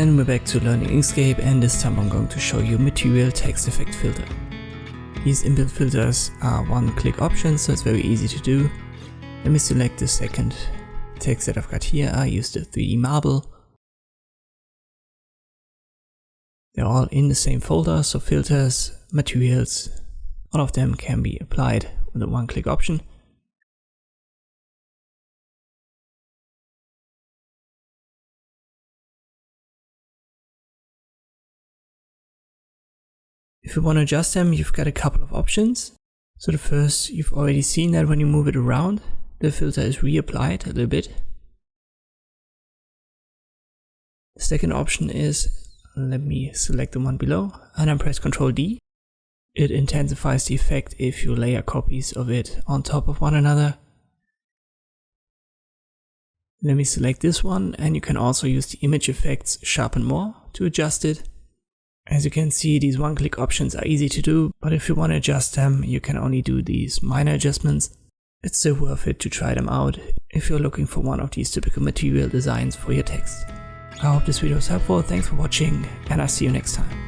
And we're back to learning Inkscape, and this time I'm going to show you Material Text Effect Filter. These inbuilt filters are one-click options, so it's very easy to do. Let me select the second text that I've got here. I use the 3D marble. They're all in the same folder, so filters, materials, all of them can be applied with a one-click option. If you want to adjust them, you've got a couple of options. So the first, you've already seen that when you move it around, the filter is reapplied a little bit. The second option is, let me select the one below, and then press Ctrl D. It intensifies the effect if you layer copies of it on top of one another. Let me select this one, and you can also use the image effects Sharpen More to adjust it. As you can see, these one-click options are easy to do, but if you want to adjust them, you can only do these minor adjustments. It's still worth it to try them out if you're looking for one of these typical material designs for your text. I hope this video was helpful, thanks for watching, and I'll see you next time.